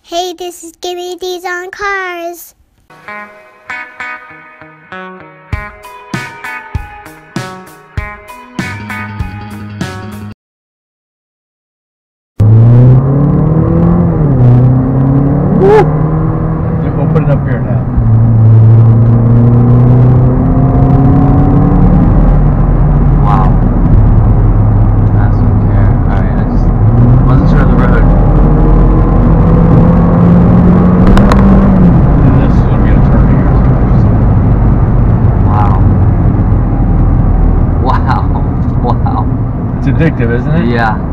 Hey, this is GemmyD's on Cars. We'll put it up here now. Wow. That's okay. Alright, I just wasn't sure of the road. And this is going to be a turn here. Wow. Wow. Wow. It's addictive, isn't it? Yeah.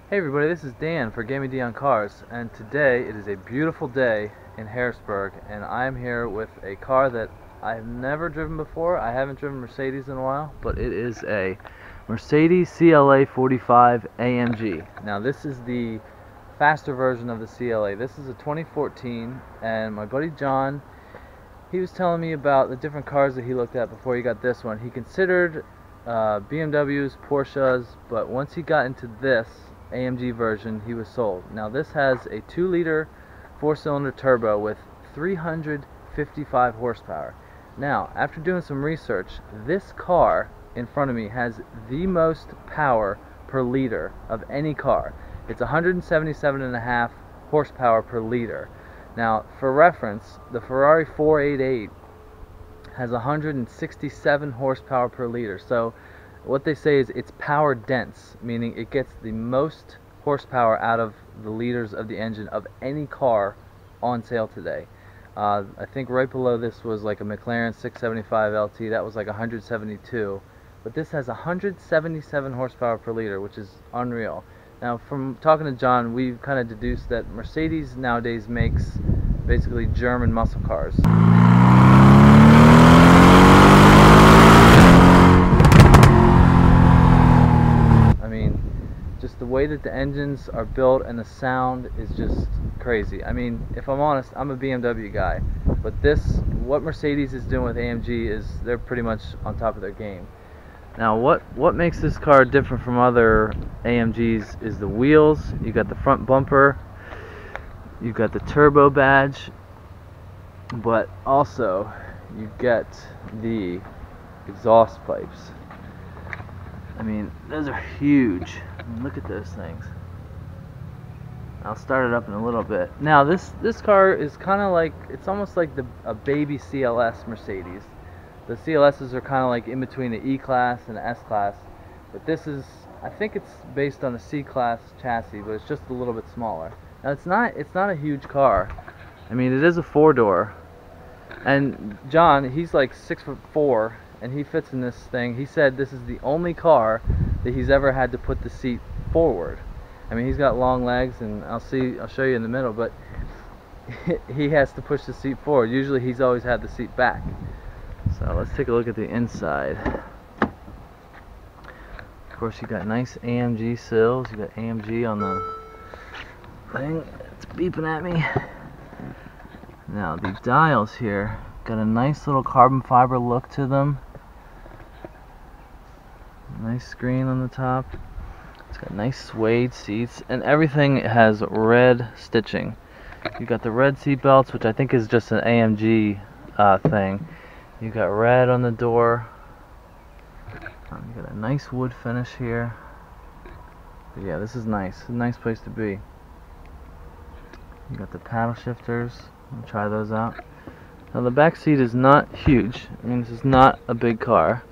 Hey everybody, this is Dan for GemmyD on Cars, and today it is a beautiful day in Harrisburg, and I'm here with a car that I've never driven before. I haven't driven Mercedes in a while, but it is a Mercedes CLA45 AMG. Now this is the faster version of the CLA. This is a 2014, and my buddy John, he was telling me about the different cars that he looked at before he got this one. He considered BMWs, Porsches, but once he got into this AMG version, he was sold. Now this has a 2-liter 4-cylinder turbo with 355 horsepower. Now, after doing some research, this car in front of me has the most power per liter of any car. It's 177.5 horsepower per liter. Now, for reference, the Ferrari 488 has 167 horsepower per liter. So what they say is it's power dense, meaning it gets the most horsepower out of the liters of the engine of any car on sale today. I think right below this was like a McLaren 675 LT, that was like 172, but this has 177 horsepower per liter, which is unreal. Now, from talking to John, we've kind of deduced that Mercedes nowadays makes basically German muscle cars. Just the way that the engines are built and the sound is just crazy. I mean, if I'm honest, I'm a BMW guy, but what Mercedes is doing with AMG is they're pretty much on top of their game. Now, what makes this car different from other AMGs is the wheels. You got the front bumper, you got the turbo badge, but also you get the exhaust pipes. I mean, those are huge. I mean, look at those things. I'll start it up in a little bit. Now, this car is kind of like, it's almost like a baby CLS Mercedes. The CLSs are kind of like in between the E-Class and the S-Class, but this is, I think it's based on a C-Class chassis, but it's just a little bit smaller. Now, it's not a huge car. I mean, it is a 4-door, and John, he's like 6'4", and he fits in this thing. He said this is the only car that he's ever had to put the seat forward. I mean, he's got long legs, and I'll show you in the middle, but he has to push the seat forward. Usually he's always had the seat back. So let's take a look at the inside. Of course, you got nice AMG sills. You got AMG on the thing. It's beeping at me. Now the dials here got a nice little carbon fiber look to them. Nice screen on the top. It's got nice suede seats, and everything has red stitching. You got the red seat belts, which I think is just an AMG thing. You got red on the door. You got a nice wood finish here. But yeah, this is nice. It's a nice place to be. You got the paddle shifters. I'll try those out. Now the back seat is not huge. I mean, this is not a big car,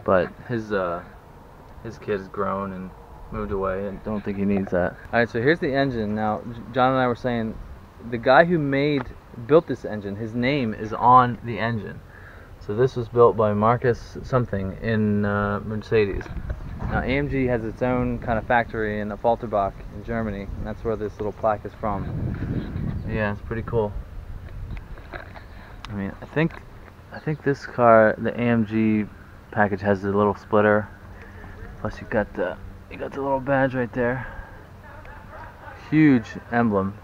but his kid has grown and moved away, and don't think he needs that. Alright, so here's the engine. Now, John and I were saying, the guy who built this engine, his name is on the engine. So this was built by Marcus something in Mercedes. Now AMG has its own kind of factory in Falterbach in Germany, and that's where this little plaque is from. Yeah, it's pretty cool. I mean, I think this car, the AMG package, has a little splitter. Plus you got the little badge right there. Huge emblem.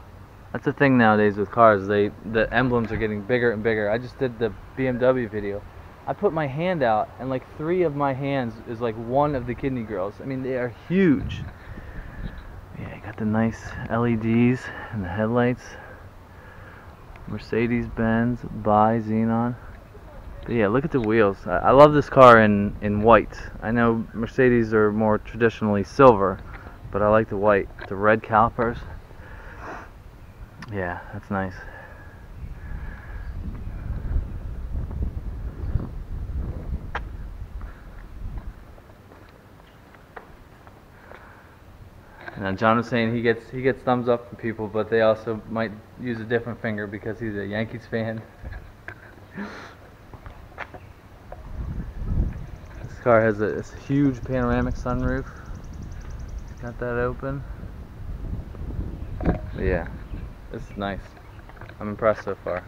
That's the thing nowadays with cars. The emblems are getting bigger and bigger. I just did the BMW video. I put my hand out, and like 3 of my hands is like one of the kidney girls. I mean, they are huge. Yeah, you got the nice LEDs and the headlights. Mercedes-Benz by Xenon. But yeah, look at the wheels. I love this car in white. I know Mercedes are more traditionally silver, but I like the white. The red calipers. Yeah, that's nice. And John was saying he gets thumbs up from people, but they also might use a different finger because he's a Yankees fan. This car has a huge panoramic sunroof. Got that open. But yeah, this is nice. I'm impressed so far.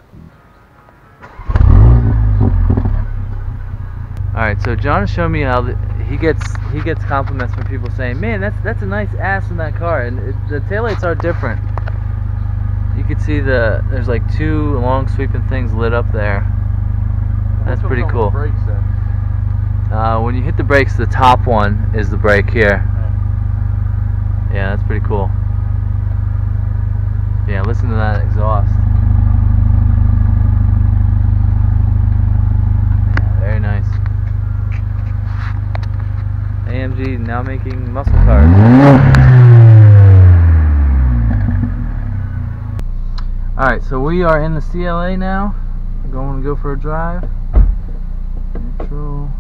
All right, so John is showing me how he gets compliments from people saying, "Man, that's a nice ass in that car," and the taillights are different. You can see there's like 2 long sweeping things lit up there. That's pretty cool. Brakes, when you hit the brakes, the top one is the brake here. Yeah, that's pretty cool. Yeah, listen to that exhaust. Yeah, very nice. AMG now making muscle cars. Alright, so we are in the CLA now. We're going to go for a drive. Neutral.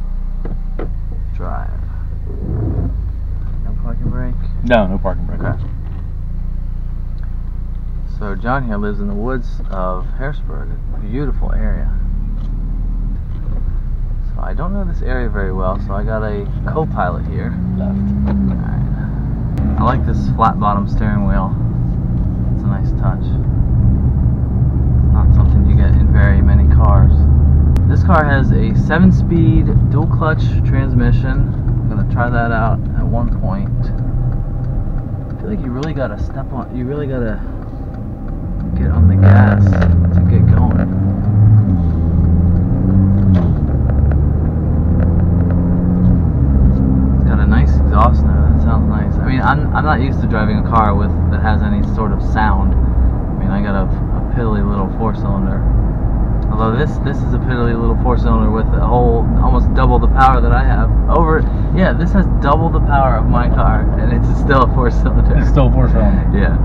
Drive. No parking brake? No parking brake. Okay. So John here lives in the woods of Harrisburg, a beautiful area. So I don't know this area very well, so I got a co-pilot here. Left. Alright. I like this flat bottom steering wheel. It's a nice touch. Not something you get in very many cars. This car has a 7-speed dual clutch transmission. I'm gonna try that out at one point. I feel like you really gotta you really gotta get on the gas to get going. It's got a nice exhaust now. That sounds nice. I mean, I'm not used to driving a car that has any sort of sound. I mean, I got a piddly little 4-cylinder. Although this is a piddly little 4-cylinder with a whole almost double the power that I have. Yeah, this has double the power of my car, and it's still a 4-cylinder. It's still a 4-cylinder. Yeah.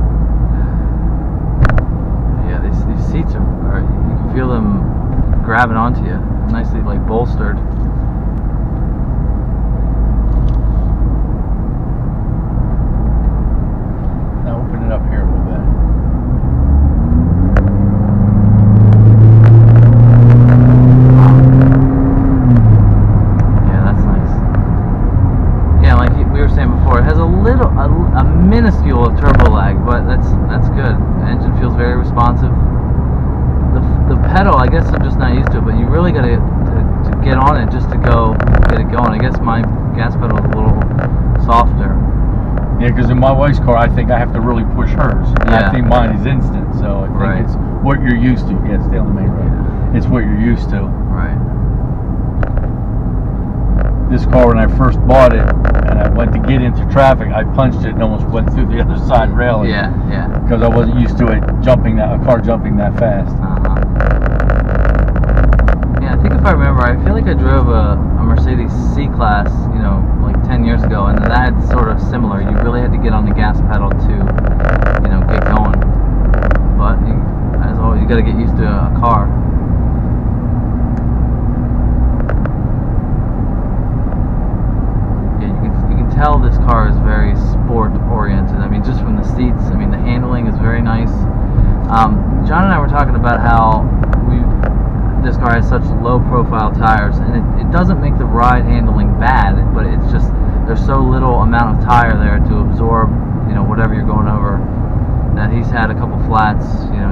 Yeah, these seats are you can feel them grabbing onto you, nicely like bolstered. Now open it up here a little bit. Yeah, that's nice. Yeah, like we were saying before, it has a minuscule turbo lag, but that's good. The engine feels very responsive. The pedal, I guess I'm just not used to it, but you really gotta to get on it just to get it going. I guess my gas pedal is a little softer. Yeah, because in my wife's car, I think I have to really push hers. And Yeah. I think mine is instant, so I think Right. it's what you're used to. Yeah, stay on the main road. Yeah. It's what you're used to. Right. This car, when I first bought it, and I went to get into traffic, I punched it and almost went through the other side railing. Yeah, yeah. Because I wasn't used to it a car jumping that fast. Yeah, I think if I remember, I feel like I drove a Mercedes C-Class, like 10 years ago, and that's sort of similar. You really had to get on the gas pedal to, get going. But as always, you got to get used to a car. Yeah, you can tell this car is very sport-oriented. I mean, just from the seats. I mean, the handling is very nice. John and I were talking about how this car has such low-profile tires, and it doesn't make the ride handling bad, but it's just there's so little amount of tire there to absorb, whatever you're going over. That he's had a couple flats,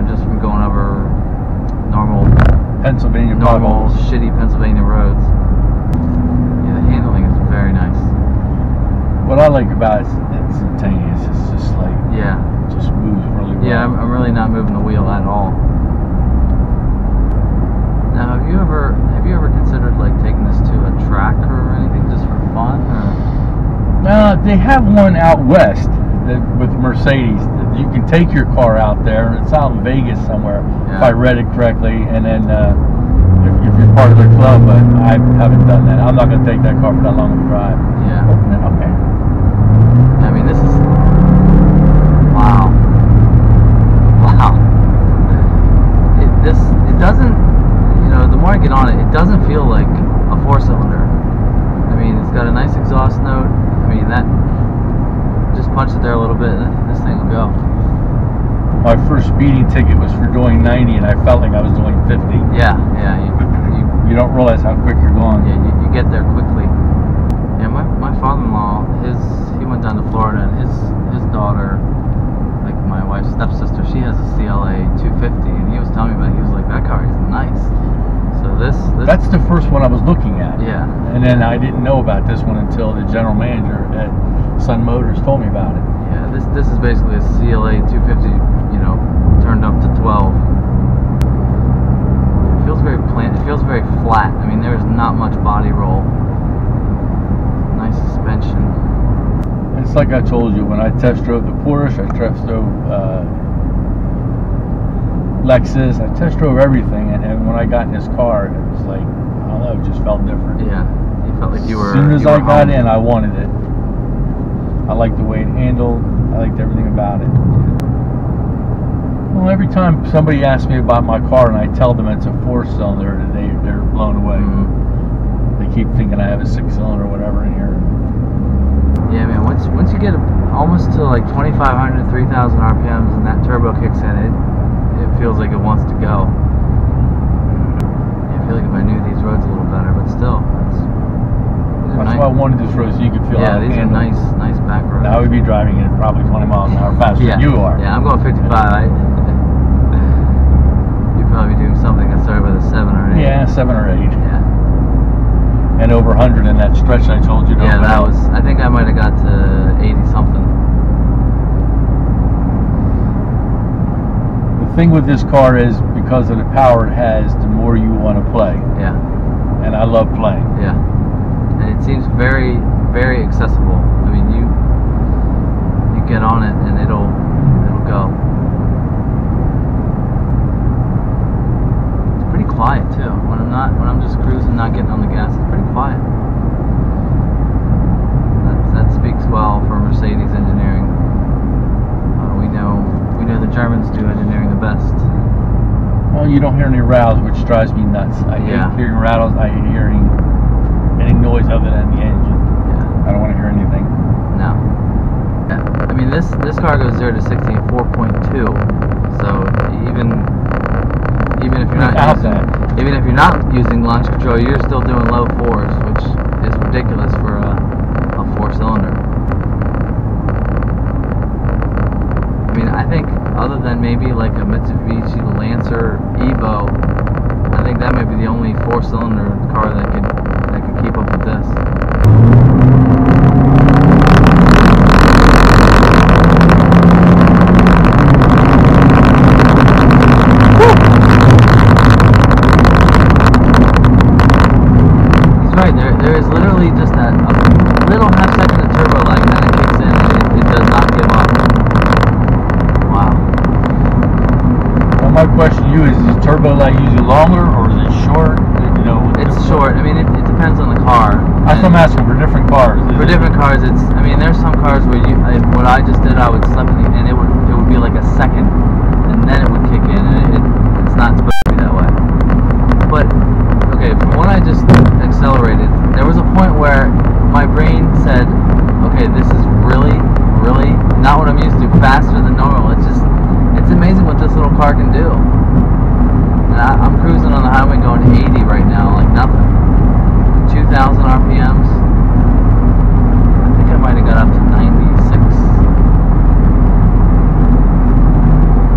just from going over normal Pennsylvania shitty Pennsylvania roads. Yeah, the handling is very nice. like about it's instantaneous. It's just like, Yeah. it just moves really well. Yeah, I'm really not moving the wheel at all. Now, have you ever considered like taking this to a track or anything just for fun? Or? They have one out west with Mercedes. You can take your car out there. It's out in Vegas somewhere, if I read it correctly. And then if you're part of their club, but I haven't done that. I'm not going to take that car for that long of a drive. Yeah. Okay. I mean, this is wow. It doesn't. The more I get on it, it doesn't feel like a 4-cylinder. I mean, it's got a nice exhaust note. I mean, that just punch it there a little bit, and this thing will go. My first speeding ticket was for doing 90, and I felt like I was doing 50. Yeah. You don't realize how quick you're going. Yeah, you get there quickly. Yeah, my father-in-law, he went down to Florida, and his daughter, like my wife's stepsister, she has a CLA45, and he was telling me about it. He was like, that car is nice. So that's the first one I was looking at. Yeah. And then I didn't know about this one until the general manager at Sun Motors told me about it. Yeah, this is basically a CLA250, turned up to 12. It feels very plain. It feels very flat. I mean, there's not much body roll. Nice suspension. It's like I told you, when I test drove the Porsche, I test drove Lexus, I test drove everything, and when I got in this car, it was like, I don't know, it just felt different. Yeah, you felt like you were. As soon as I got in, I wanted it. I liked the way it handled. I liked everything about it. Well, every time somebody asks me about my car and I tell them it's a 4-cylinder, they're blown away. Mm-hmm. They keep thinking I have a 6-cylinder or whatever in here. Yeah, man. Once you get almost to like 2,500, 3,000 RPMs, and that turbo kicks in, it feels like it wants to go. Yeah, I feel like if I knew these roads a little better, but still, that's why I wanted this road, so you could feel how it these handled. are nice back roads. Now I would be driving it probably 20 miles an hour faster than you are. Yeah, I'm going 55. You'd probably be doing something that started with a 7 or 8. Yeah, 7 or 8. Yeah. And over 100 in that stretch I told you to. Yeah, that was. I think I might have got to 80 something. The thing with this car is, because of the power it has, the more you want to play. Yeah. And I love playing. Yeah. And it seems very, very accessible. I mean, you get on it and it'll go. It's pretty quiet too. When I'm just cruising, not getting on the gas, it's pretty quiet. That speaks well for Mercedes engineering. We know the Germans do engineering the best. Well, you don't hear any rattles, which drives me nuts. I hate hearing rattles. I hate hearing any noise other than the engine. Yeah. I don't want to hear anything. No. Yeah. I mean, this car goes 0 to 60 in 4.2. So even if you're not using launch control, you're still doing low 4s, which is ridiculous for a 4-cylinder. I mean, I think other than maybe like a Mitsubishi Lancer Evo, I think that might be the only 4-cylinder car that could keep up with this. He's right. There is literally just a little half-second of turbo lag, and then it kicks in, and it does not give up. Wow. Well, my question to you is turbo lag usually longer, or is it short? It's short. I mean, it depends on the car. That's what I'm asking, for different cars. For different cars, I mean, there's some cars where what I just did, I would slap it, and it would be like a second, and then it would kick in, and it's not supposed to be that way. But, okay, from what I just accelerated, there was a point where my brain said, okay, this is really, really not what I'm used to, faster than normal. It's amazing what this little car can do. And I'm cruising on the highway going 80 right now, like nothing. 2,000 RPMs. I think I might have got up to 96.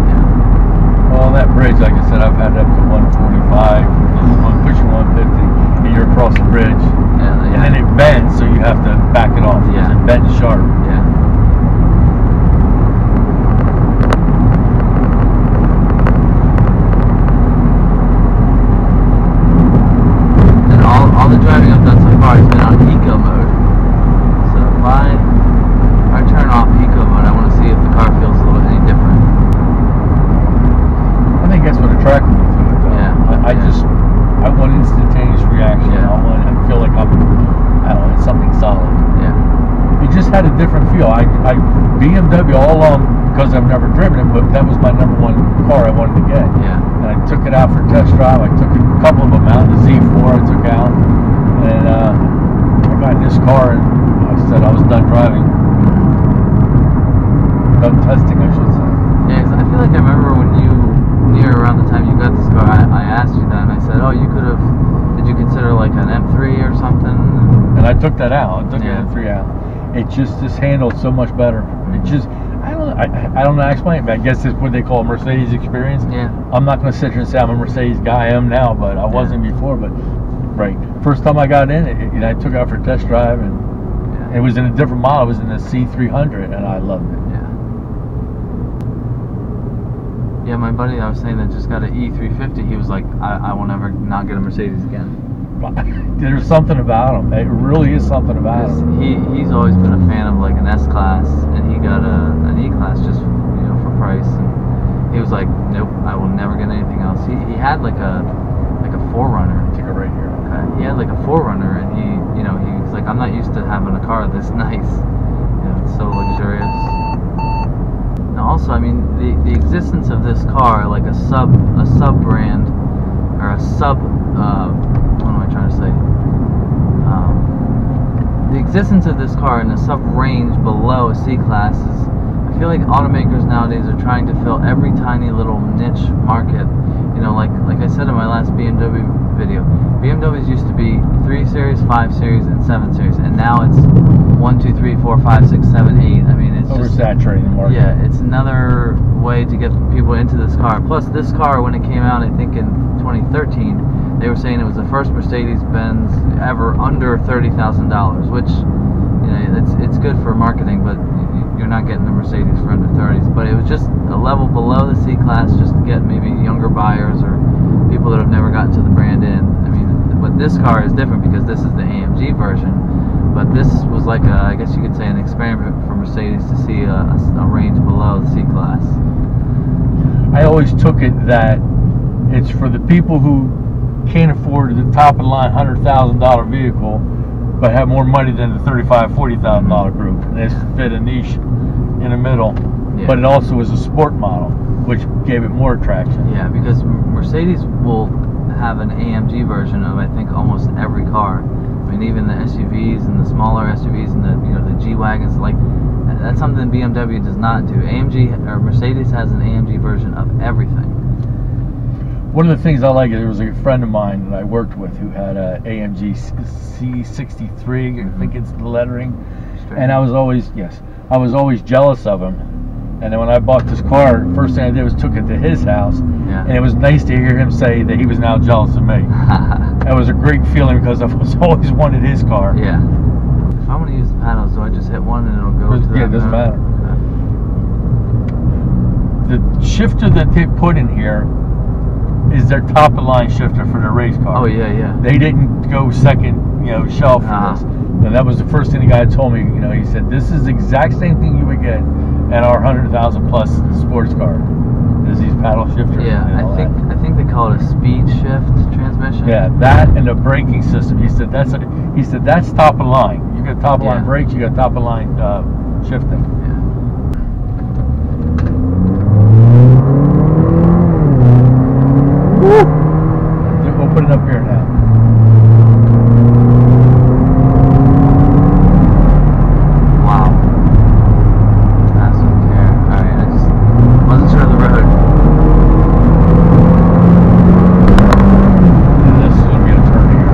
Yeah. Well, that bridge, like I said, I've had that Benz Sharp. Yeah. And all the driving I've done so far has been on eco mode. So if I turn off eco mode, I want to see if the car feels a little any different. I think that's what attracted me to it, though. Yeah. I want instantaneous reaction. Yeah. I want to feel like I don't know, it's something solid. Yeah. It just had a different feel. I BMW all along, because I've never driven it, but that was my number one car I wanted to get. Yeah. And I took it out for a test drive. I took a couple of them out. The Z4 I took out, and I got in this car, and I said I was done driving. Done testing, I should say. Yeah, 'cause I feel like I remember when near around the time you got this car, I asked you that, and I said, oh, you could have, did you consider like an M3 or something? And I took that out. I took Yeah. an M3 out. It just handled so much better. It just, I don't know how to explain it, but I guess it's what they call a Mercedes experience. Yeah. I'm not going to sit here and say I'm a Mercedes guy. I am now, but I wasn't before. But right, first time I got in it, I took it out for a test drive, and it was in a different model. It was in the C300, and I loved it. Yeah. Yeah, my buddy I was saying that just got an E350, he was like, I will never not get a Mercedes again. There's something about them. It really is something about them. He's always been a fan of like an S-Class, and he got an E-Class just for price, and he was like, nope, I will never get anything else. He had like a 4Runner. Take it right here. Okay. He had like a 4Runner, and he's like, I'm not used to having a car this nice. It's so luxurious. Now also, I mean, the existence of this car, like a sub brand, or a sub, what am I trying to say? The existence of this car in a sub range below a C-Class is, I feel like automakers nowadays are trying to fill every tiny little niche market. Like I said in my last BMW video, BMWs used to be 3 Series, 5 Series, and 7 Series, and now it's 1, 2, 3, 4, 5, 6, 7, 8. I mean, it's oversaturating the market. Yeah, it's another way to get people into this car. Plus, this car, when it came out, I think in 2013, they were saying it was the first Mercedes-Benz ever under $30,000, which it's good for marketing, but you're not getting the Mercedes for under 30s. But it was just a level below the C-Class, just to get maybe younger buyers or people that have never gotten to the brand in. I mean, but this car is different because this is the AMG version. But this was like I guess you could say an experiment for Mercedes to see a range below the C-Class. I always took it that it's for the people who can't afford the top of the line $100,000 vehicle, but have more money than the $35,000, $40,000 group. And it's fit a niche in the middle. Yeah. But it also was a sport model, which gave it more attraction. Yeah, because Mercedes will have an AMG version of, I think, almost every car. I mean, even the SUVs and the smaller SUVs and the G-Wagons, like, that's something BMW does not do. Mercedes has an AMG version of everything. One of the things I like, there was a friend of mine that I worked with who had a AMG C63, I think it's the lettering, and I was always jealous of him. And then when I bought this car, first thing I did was took it to his house, and it was nice to hear him say that he was now jealous of me. That was a great feeling because I was always wanted his car. Yeah. If I want to use the paddles, do I just hit one and it'll go to that? Yeah, it doesn't matter. Okay. The shifter that they put in here is their top of the line shifter for their race car. Oh yeah, yeah. They didn't go second, shelf for this. And that was the first thing the guy told me. He said this is the exact same thing you would get at our 100,000 plus sports car. Is these paddle shifters? Yeah, I think they call it a speed shift transmission. Yeah, that and the braking system. He said that's top of line. You got top of line brakes. You got top of line shifting. We'll put it up here now. Wow. That's okay. Alright, I just wasn't sure of the road. And this is going to be a turn here.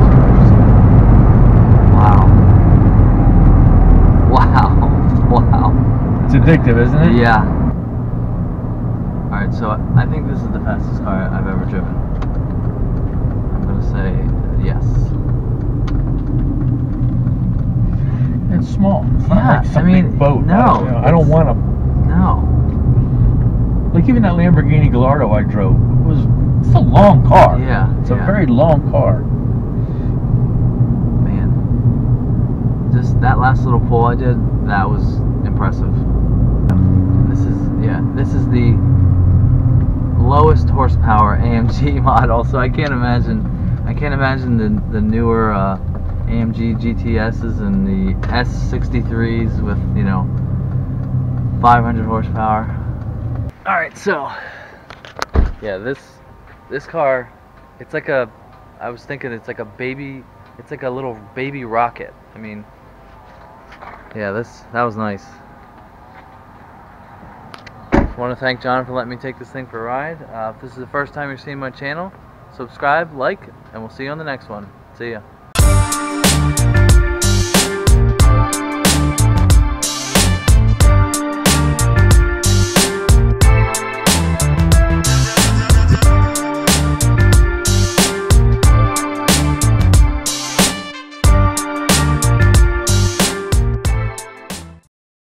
Wow. Wow. It's addictive, isn't it? Yeah. Alright, so I think this is the fastest car I've ever driven. I'm gonna say yes. it's small. It's not Yeah, like some I mean, big boat. no, I don't want to. No. Like even that Lamborghini Gallardo I drove, it's a long car. Yeah. It's a very long car. Man. Just that last little pull I did, that was impressive. This is the lowest horsepower AMG model, so I can't imagine the newer AMG GTSs and the S63s with, you know, 500 horsepower. Alright, so yeah, this car, it's like a, I was thinking it's like a little baby rocket. I mean, yeah, that was nice. I want to thank John for letting me take this thing for a ride. If this is the first time you're seeing my channel, subscribe, like, and we'll see you on the next one. See ya.